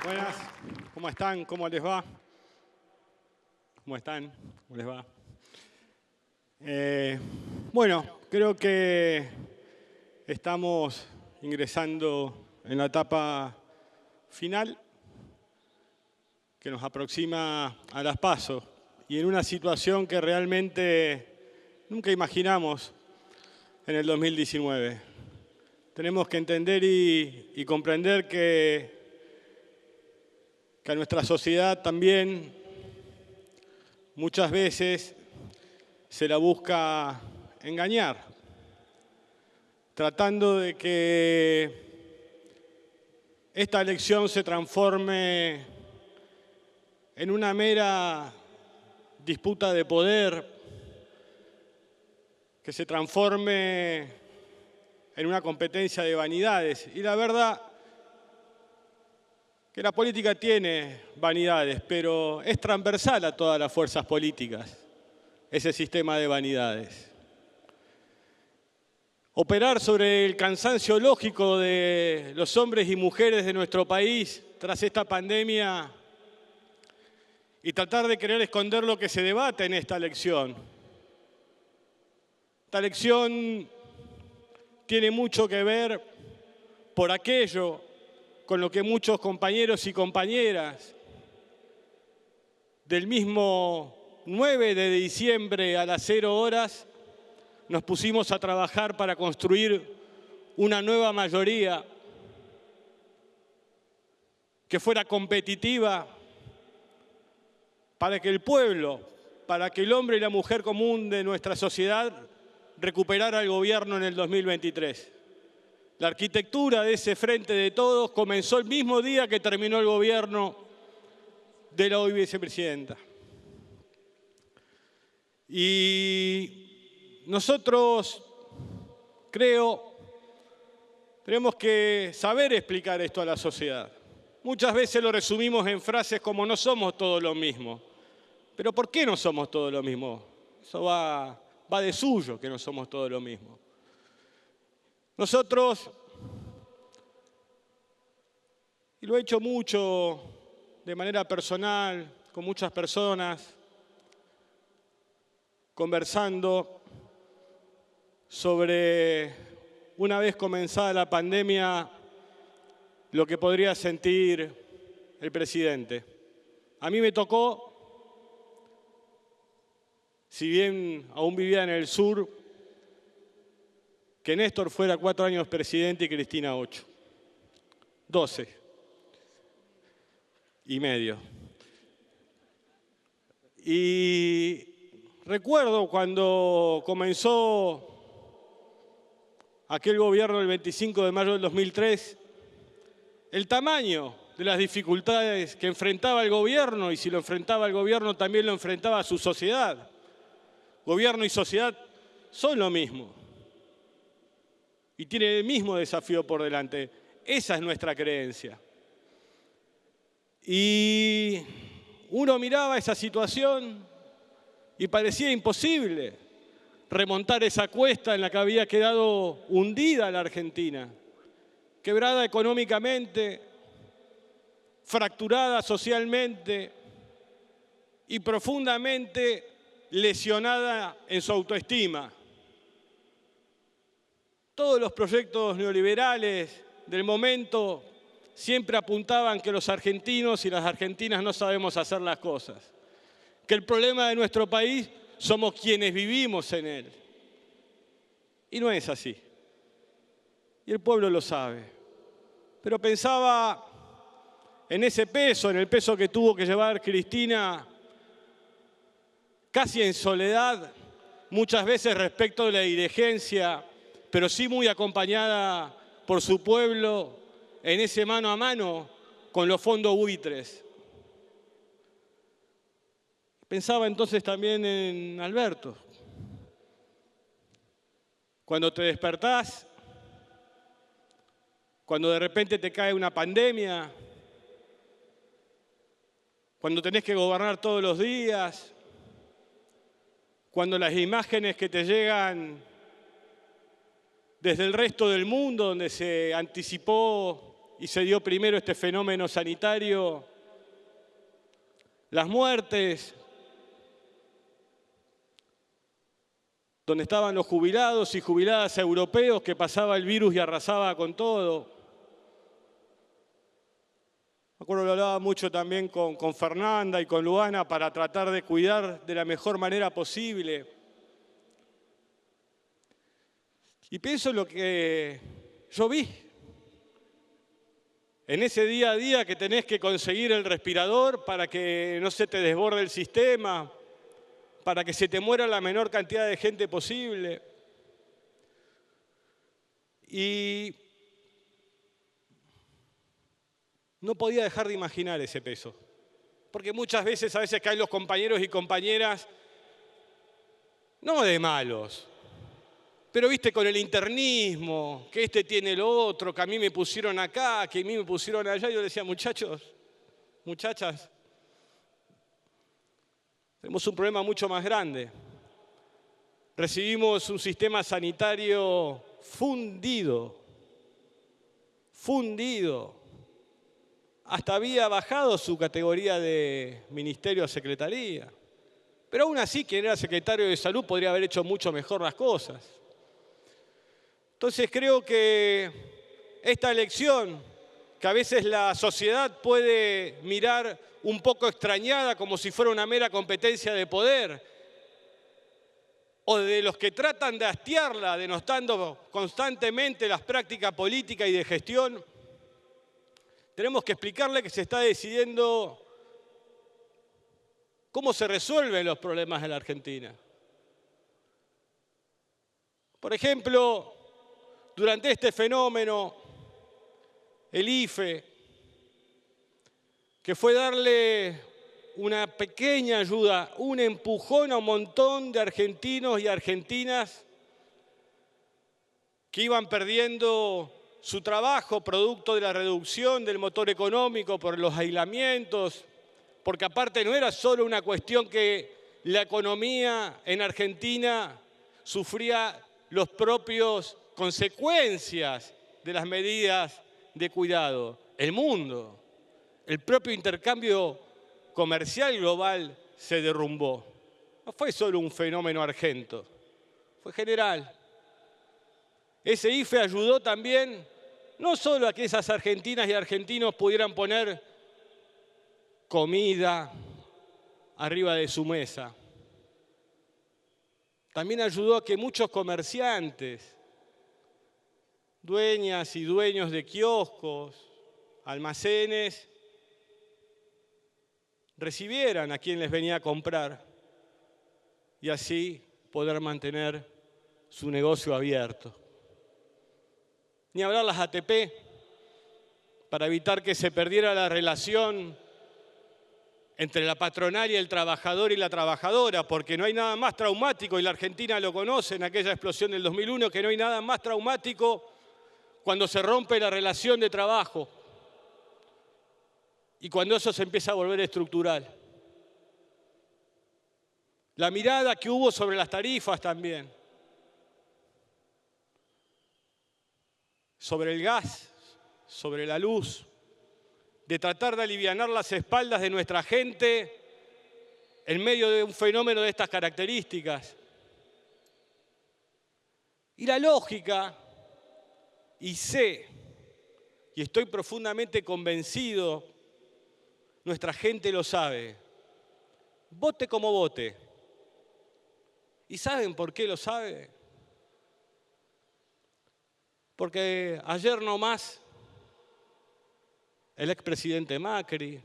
Buenas, ¿cómo están? ¿Cómo les va? ¿Cómo están? ¿Cómo les va? Bueno, creo que estamos ingresando en la etapa final que nos aproxima a las PASO y en una situación que realmente nunca imaginamos en el 2019. Tenemos que entender y comprender que a nuestra sociedad también muchas veces se la busca engañar, tratando de que esta elección se transforme en una mera disputa de poder, que se transforme en una competencia de vanidades. Y la verdad que la política tiene vanidades, pero es transversal a todas las fuerzas políticas ese sistema de vanidades. Operar sobre el cansancio lógico de los hombres y mujeres de nuestro país tras esta pandemia y tratar de querer esconder lo que se debate en esta elección. Esta elección tiene mucho que ver por aquello con lo que muchos compañeros y compañeras del mismo 9 de diciembre a las 0 horas nos pusimos a trabajar para construir una nueva mayoría que fuera competitiva para que el pueblo, para que el hombre y la mujer común de nuestra sociedad recuperara el gobierno en el 2023. La arquitectura de ese frente de todos comenzó el mismo día que terminó el gobierno de la hoy vicepresidenta. Y nosotros, creo, tenemos que saber explicar esto a la sociedad. Muchas veces lo resumimos en frases como no somos todos lo mismo. Pero ¿por qué no somos todos lo mismo? Eso va de suyo que no somos todos lo mismo. Nosotros, y lo he hecho mucho de manera personal, con muchas personas, conversando sobre, una vez comenzada la pandemia, lo que podría sentir el presidente. A mí me tocó, si bien aún vivía en el sur, que Néstor fuera 4 años presidente y Cristina 8. 12 y medio. Y recuerdo cuando comenzó aquel gobierno el 25 de mayo del 2003, el tamaño de las dificultades que enfrentaba el gobierno, y si lo enfrentaba el gobierno también lo enfrentaba a su sociedad. Gobierno y sociedad son lo mismo y tienen el mismo desafío por delante. Esa es nuestra creencia. Y uno miraba esa situación y parecía imposible remontar esa cuesta en la que había quedado hundida la Argentina, quebrada económicamente, fracturada socialmente y profundamente lesionada en su autoestima. Todos los proyectos neoliberales del momento siempre apuntaban que los argentinos y las argentinas no sabemos hacer las cosas, que el problema de nuestro país somos quienes vivimos en él. Y no es así. Y el pueblo lo sabe. Pero pensaba en ese peso, en el peso que tuvo que llevar Cristina, casi en soledad, muchas veces respecto de la dirigencia, pero sí muy acompañada por su pueblo en ese mano a mano con los fondos buitres. Pensaba entonces también en Alberto. Cuando te despertás, cuando de repente te cae una pandemia, cuando tenés que gobernar todos los días, cuando las imágenes que te llegan desde el resto del mundo, donde se anticipó y se dio primero este fenómeno sanitario, las muertes, donde estaban los jubilados y jubiladas europeos que pasaba el virus y arrasaba con todo. Me acuerdo que lo hablaba mucho también con Fernanda y con Luana para tratar de cuidar de la mejor manera posible. Y pienso en lo que yo vi. En ese día a día que tenés que conseguir el respirador para que no se te desborde el sistema, para que se te muera la menor cantidad de gente posible. Y no podía dejar de imaginar ese peso. Porque muchas veces, caen los compañeros y compañeras, no de malos, pero viste con el internismo, que este tiene lo otro, que a mí me pusieron acá, que a mí me pusieron allá. Y yo decía, muchachos, muchachas, tenemos un problema mucho más grande. Recibimos un sistema sanitario fundido. Hasta había bajado su categoría de ministerio a secretaría. Pero aún así, quien era secretario de Salud podría haber hecho mucho mejor las cosas. Entonces creo que esta elección, que a veces la sociedad puede mirar un poco extrañada como si fuera una mera competencia de poder, o de los que tratan de hastiarla, denostando constantemente las prácticas políticas y de gestión, tenemos que explicarle que se está decidiendo cómo se resuelven los problemas en la Argentina. Por ejemplo, durante este fenómeno, el IFE, que fue darle una pequeña ayuda, un empujón a un montón de argentinos y argentinas que iban perdiendo su trabajo producto de la reducción del motor económico por los aislamientos, porque aparte no era solo una cuestión que la economía en Argentina sufría los propios consecuencias de las medidas de cuidado. El mundo, el propio intercambio comercial global se derrumbó. No fue solo un fenómeno argento, fue general. Ese IFE ayudó también no solo a que esas argentinas y argentinos pudieran poner comida arriba de su mesa. También ayudó a que muchos comerciantes, dueñas y dueños de kioscos, almacenes, recibieran a quien les venía a comprar y así poder mantener su negocio abierto. Ni hablar las ATP, para evitar que se perdiera la relación entre la patronal y el trabajador y la trabajadora, porque no hay nada más traumático, y la Argentina lo conoce en aquella explosión del 2001, que no hay nada más traumático cuando se rompe la relación de trabajo y cuando eso se empieza a volver estructural. La mirada que hubo sobre las tarifas también, sobre el gas, sobre la luz, de tratar de alivianar las espaldas de nuestra gente en medio de un fenómeno de estas características. Y la lógica, y sé, y estoy profundamente convencido, nuestra gente lo sabe, vote como vote. ¿Y saben por qué lo sabe? Porque ayer nomás el expresidente Macri,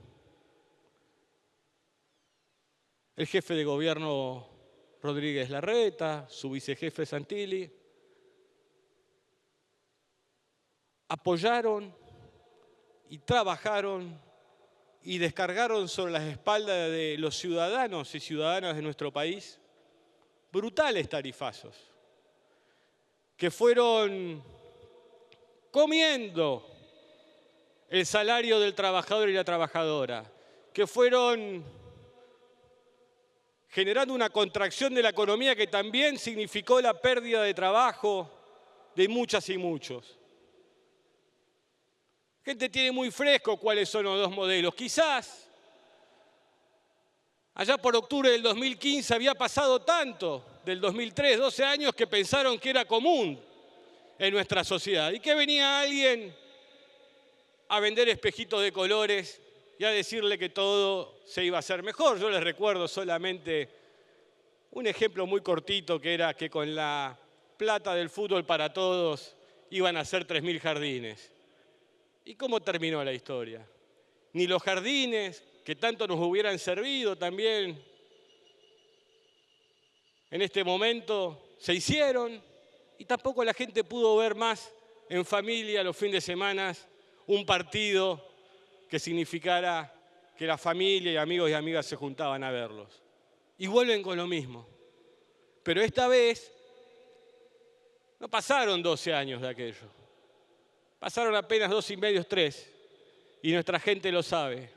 el jefe de gobierno Rodríguez Larreta, su vicejefe Santilli, apoyaron y trabajaron y descargaron sobre las espaldas de los ciudadanos y ciudadanas de nuestro país brutales tarifazos que fueron comiendo el salario del trabajador y la trabajadora, que fueron generando una contracción de la economía que también significó la pérdida de trabajo de muchas y muchos. La gente tiene muy fresco cuáles son los dos modelos. Quizás allá por octubre del 2015 había pasado tanto, del 2003, 12 años, que pensaron que era común en nuestra sociedad. Y que venía alguien a vender espejitos de colores y a decirle que todo se iba a hacer mejor. Yo les recuerdo solamente un ejemplo muy cortito, que era que con la plata del fútbol para todos iban a hacer 3.000 jardines. ¿Y cómo terminó la historia? Ni los jardines, que tanto nos hubieran servido también en este momento, se hicieron, y tampoco la gente pudo ver más en familia los fines de semana un partido que significara que la familia y amigos y amigas se juntaban a verlos. Y vuelven con lo mismo. Pero esta vez no pasaron 12 años de aquello. Pasaron apenas 2 y medio, 3. Y nuestra gente lo sabe.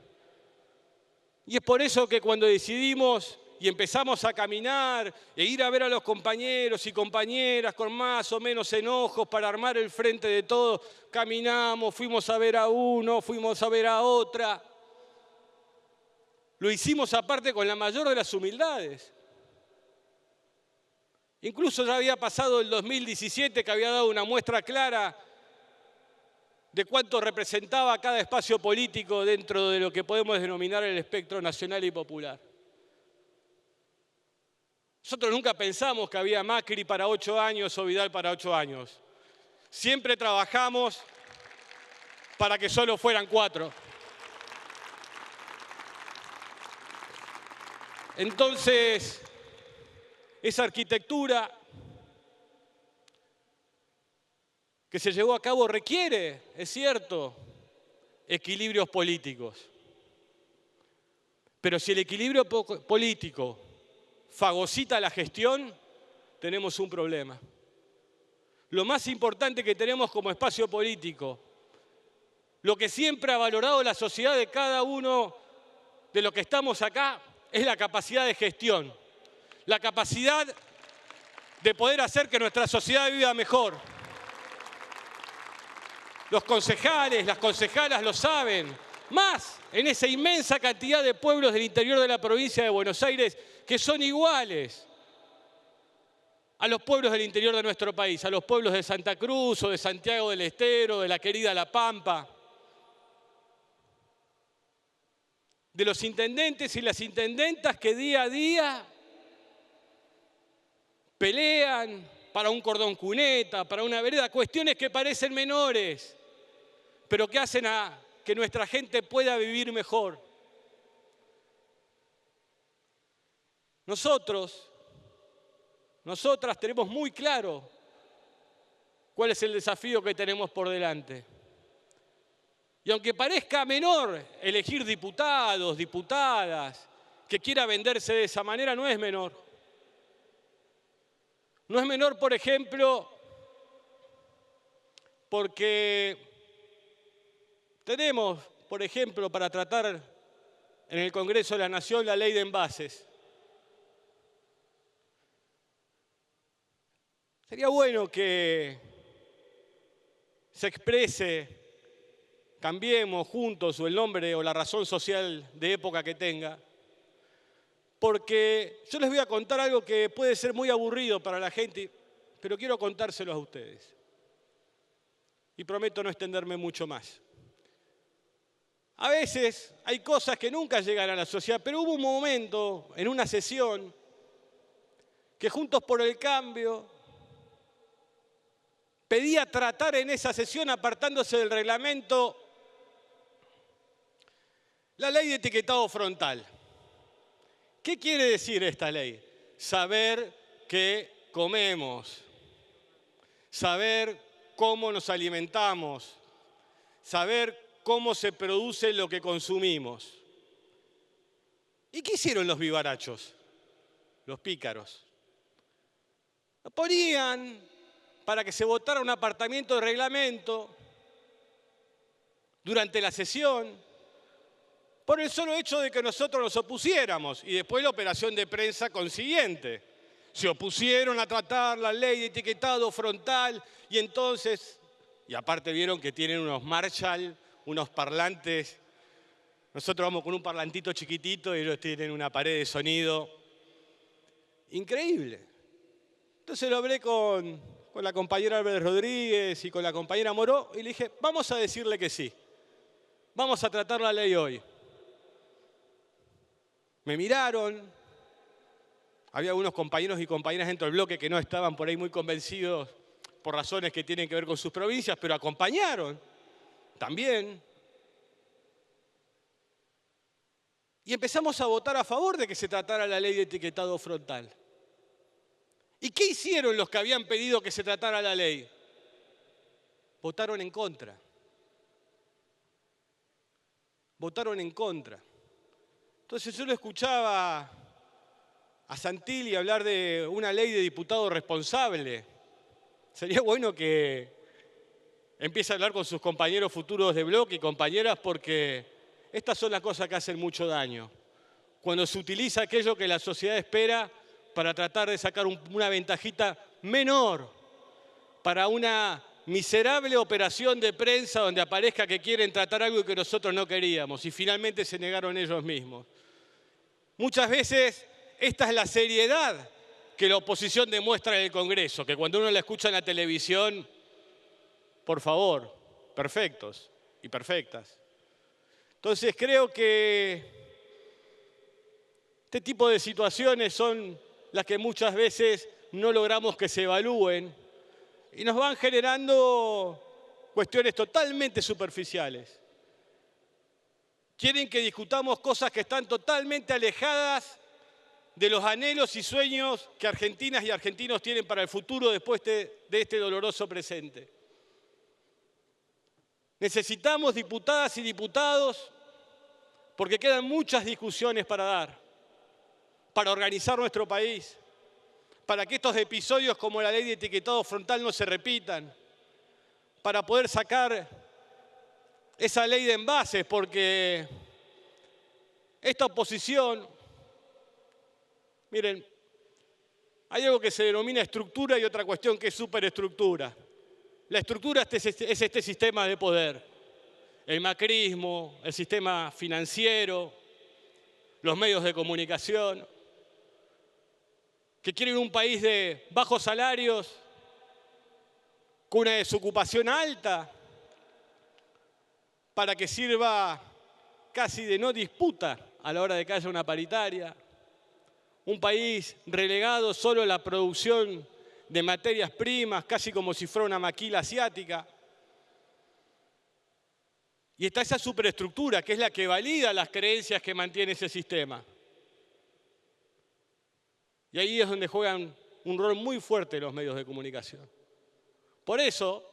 Y es por eso que cuando decidimos y empezamos a caminar e ir a ver a los compañeros y compañeras con más o menos enojos para armar el frente de todos, caminamos, fuimos a ver a uno, fuimos a ver a otra. Lo hicimos aparte con la mayor de las humildades. Incluso ya había pasado el 2017, que había dado una muestra clara de cuánto representaba cada espacio político dentro de lo que podemos denominar el espectro nacional y popular. Nosotros nunca pensamos que había Macri para 8 años o Vidal para 8 años. Siempre trabajamos para que solo fueran 4. Entonces, esa arquitectura que se llevó a cabo requiere, es cierto, equilibrios políticos. Pero si el equilibrio político fagocita la gestión, tenemos un problema. Lo más importante que tenemos como espacio político, lo que siempre ha valorado la sociedad de cada uno de los que estamos acá, es la capacidad de gestión, la capacidad de poder hacer que nuestra sociedad viva mejor. Los concejales, las concejalas lo saben, más en esa inmensa cantidad de pueblos del interior de la provincia de Buenos Aires que son iguales a los pueblos del interior de nuestro país, a los pueblos de Santa Cruz o de Santiago del Estero, de la querida La Pampa, de los intendentes y las intendentas que día a día pelean para un cordón cuneta, para una vereda, cuestiones que parecen menores, pero que hacen a que nuestra gente pueda vivir mejor. Nosotras tenemos muy claro cuál es el desafío que tenemos por delante. Y aunque parezca menor elegir diputados, diputadas, que quiera venderse de esa manera, no es menor. No es menor, por ejemplo, porque tenemos, por ejemplo, para tratar en el Congreso de la Nación la ley de envases. Sería bueno que se exprese, cambiemos juntos o el nombre o la razón social de época que tenga, porque yo les voy a contar algo que puede ser muy aburrido para la gente, pero quiero contárselo a ustedes. Y prometo no extenderme mucho más. A veces hay cosas que nunca llegan a la sociedad, pero hubo un momento en una sesión que Juntos por el Cambio pedía tratar en esa sesión, apartándose del reglamento, la ley de etiquetado frontal. ¿Qué quiere decir esta ley? Saber qué comemos, saber cómo nos alimentamos, saber cómo se produce lo que consumimos. ¿Y qué hicieron los vivarachos? Los pícaros. Lo ponían para que se votara un apartamiento de reglamento durante la sesión, por el solo hecho de que nosotros nos opusiéramos, y después la operación de prensa consiguiente. Se opusieron a tratar la ley de etiquetado frontal y entonces, y aparte vieron que tienen unos Marshall, unos parlantes. Nosotros vamos con un parlantito chiquitito y ellos tienen una pared de sonido increíble. Entonces lo hablé con la compañera Álvarez Rodríguez y con la compañera Moró y le dije, vamos a decirle que sí. Vamos a tratar la ley hoy. Me miraron. Había algunos compañeros y compañeras dentro del bloque que no estaban por ahí muy convencidos por razones que tienen que ver con sus provincias, pero acompañaron también. Y empezamos a votar a favor de que se tratara la ley de etiquetado frontal. ¿Y qué hicieron los que habían pedido que se tratara la ley? Votaron en contra. Votaron en contra. Entonces yo lo escuchaba a Santilli hablar de una ley de diputado responsable. Sería bueno que empiece a hablar con sus compañeros futuros de bloque y compañeras porque estas son las cosas que hacen mucho daño. Cuando se utiliza aquello que la sociedad espera para tratar de sacar una ventajita menor para una miserable operación de prensa donde aparezca que quieren tratar algo que nosotros no queríamos y finalmente se negaron ellos mismos. Muchas veces esta es la seriedad que la oposición demuestra en el Congreso, que cuando uno la escucha en la televisión, por favor, perfectos y perfectas. Entonces creo que este tipo de situaciones son las que muchas veces no logramos que se evalúen y nos van generando cuestiones totalmente superficiales. Quieren que discutamos cosas que están totalmente alejadas de los anhelos y sueños que argentinas y argentinos tienen para el futuro después de este doloroso presente. Necesitamos diputadas y diputados porque quedan muchas discusiones para dar, para organizar nuestro país, para que estos episodios como la ley de etiquetado frontal no se repitan, para poder sacar esa ley de envases, porque esta oposición, miren, hay algo que se denomina estructura y otra cuestión que es superestructura. La estructura es este sistema de poder, el macrismo, el sistema financiero, los medios de comunicación, que quieren un país de bajos salarios, con una desocupación alta, para que sirva casi de no disputa a la hora de que haya una paritaria. Un país relegado solo a la producción de materias primas, casi como si fuera una maquila asiática. Y está esa superestructura, que es la que valida las creencias que mantiene ese sistema. Y ahí es donde juegan un rol muy fuerte los medios de comunicación. Por eso,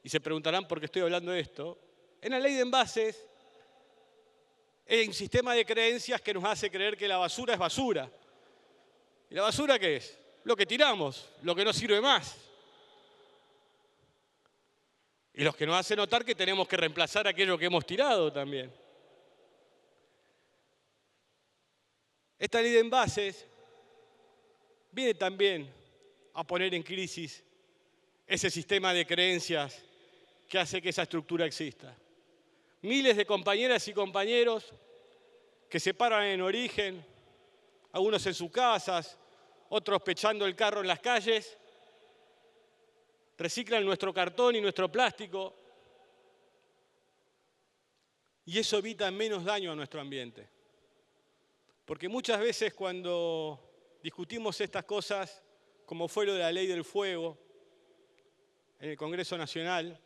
y se preguntarán por qué estoy hablando de esto, en la ley de envases hay un sistema de creencias que nos hace creer que la basura es basura. ¿Y la basura qué es? Lo que tiramos, lo que no sirve más. Y los que nos hacen notar que tenemos que reemplazar aquello que hemos tirado también. Esta ley de envases viene también a poner en crisis ese sistema de creencias que hace que esa estructura exista. Miles de compañeras y compañeros que se paran en origen, algunos en sus casas, otros pechando el carro en las calles, reciclan nuestro cartón y nuestro plástico y eso evita menos daño a nuestro ambiente. Porque muchas veces cuando discutimos estas cosas, como fue lo de la ley del fuego en el Congreso Nacional,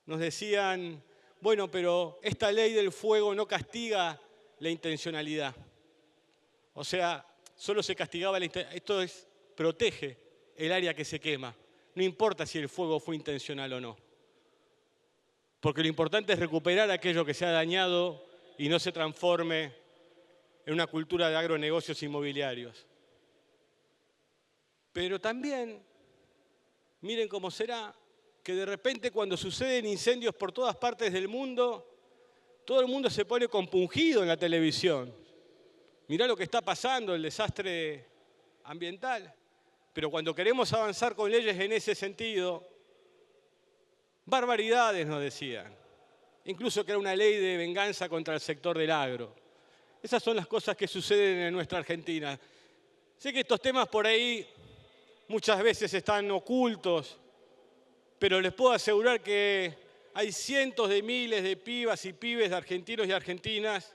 nos decían, bueno, pero esta ley del fuego no castiga la intencionalidad. O sea, solo se castigaba la intencionalidad. Esto protege el área que se quema. No importa si el fuego fue intencional o no. Porque lo importante es recuperar aquello que se ha dañado y no se transforme en una cultura de agronegocios inmobiliarios. Pero también, miren cómo será, que de repente cuando suceden incendios por todas partes del mundo, todo el mundo se pone compungido en la televisión. Mirá lo que está pasando, el desastre ambiental. Pero cuando queremos avanzar con leyes en ese sentido, barbaridades nos decían. incluso crear una ley de venganza contra el sector del agro. Esas son las cosas que suceden en nuestra Argentina. Sé que estos temas por ahí muchas veces están ocultos, pero les puedo asegurar que hay cientos de miles de pibas y pibes de argentinos y argentinas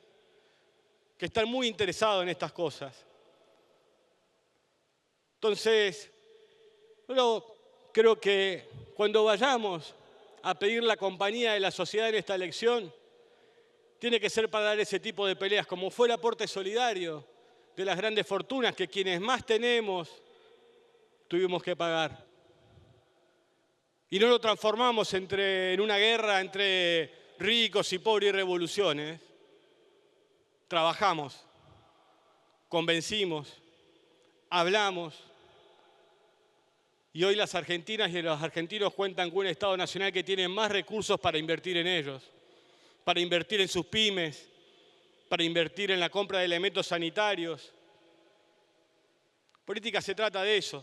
que están muy interesados en estas cosas. Entonces, yo creo que cuando vayamos a pedir la compañía de la sociedad en esta elección, tiene que ser para dar ese tipo de peleas, como fue el aporte solidario de las grandes fortunas, que quienes más tenemos tuvimos que pagar. Y no lo transformamos en una guerra entre ricos y pobres y revoluciones. Trabajamos, convencimos, hablamos. Y hoy las argentinas y los argentinos cuentan con un Estado Nacional que tiene más recursos para invertir en ellos, para invertir en sus pymes, para invertir en la compra de elementos sanitarios. Política se trata de eso,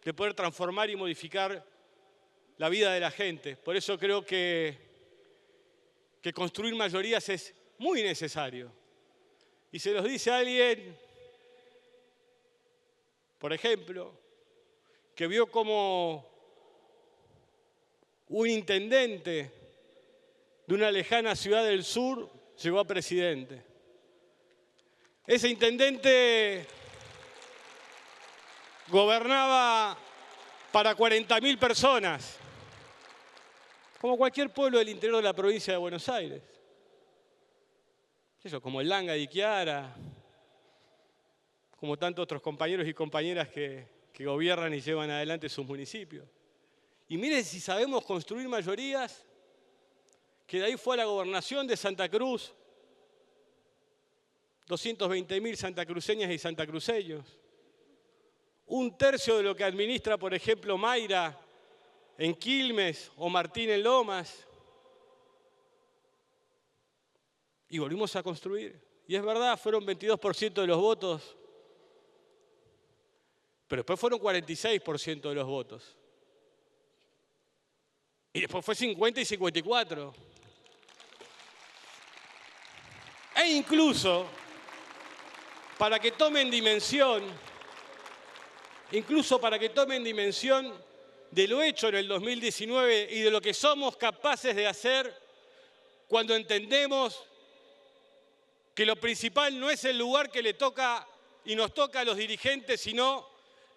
de poder transformar y modificar la vida de la gente. Por eso creo que construir mayorías es muy necesario. Y se los dice alguien, por ejemplo, que vio como un intendente de una lejana ciudad del sur llegó a presidente. Ese intendente gobernaba para 40.000 personas, como cualquier pueblo del interior de la provincia de Buenos Aires. Eso, como el Langa de Iquiara, como tantos otros compañeros y compañeras que gobiernan y llevan adelante sus municipios. Y miren si sabemos construir mayorías, que de ahí fue a la gobernación de Santa Cruz, 220.000 santacruceñas y santacruceños. Un tercio de lo que administra, por ejemplo, Mayra en Quilmes o Martín en Lomas. Y volvimos a construir. Y es verdad, fueron 22% de los votos, pero después fueron 46% de los votos. Y después fue 50 y 54. E incluso, para que tomen dimensión de lo hecho en el 2019 y de lo que somos capaces de hacer cuando entendemos que lo principal no es el lugar que le toca y nos toca a los dirigentes, sino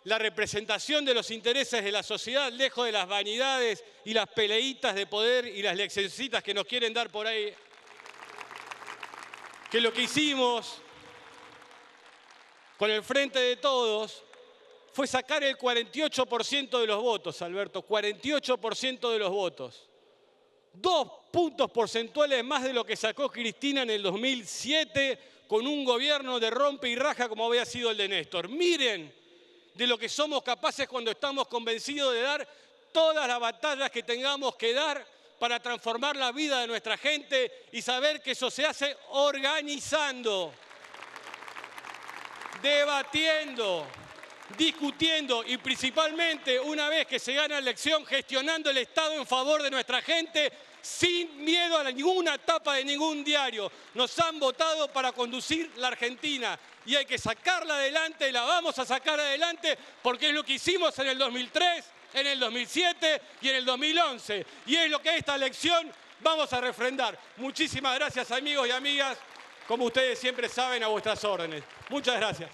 la representación de los intereses de la sociedad, lejos de las vanidades y las peleitas de poder y las leccioncitas que nos quieren dar por ahí. Que lo que hicimos con el Frente de Todos fue sacar el 48% de los votos, Alberto, 48% de los votos. 2 puntos porcentuales más de lo que sacó Cristina en el 2007 con un gobierno de rompe y raja como había sido el de Néstor. Miren de lo que somos capaces cuando estamos convencidos de dar todas las batallas que tengamos que dar para transformar la vida de nuestra gente y saber que eso se hace organizando, debatiendo, discutiendo y principalmente, una vez que se gana la elección, gestionando el Estado en favor de nuestra gente sin miedo a ninguna tapa de ningún diario. Nos han votado para conducir la Argentina y hay que sacarla adelante, la vamos a sacar adelante porque es lo que hicimos en el 2003, en el 2007 y en el 2011. Y es lo que esta elección vamos a refrendar. Muchísimas gracias, amigos y amigas. Como ustedes siempre saben, a vuestras órdenes. Muchas gracias.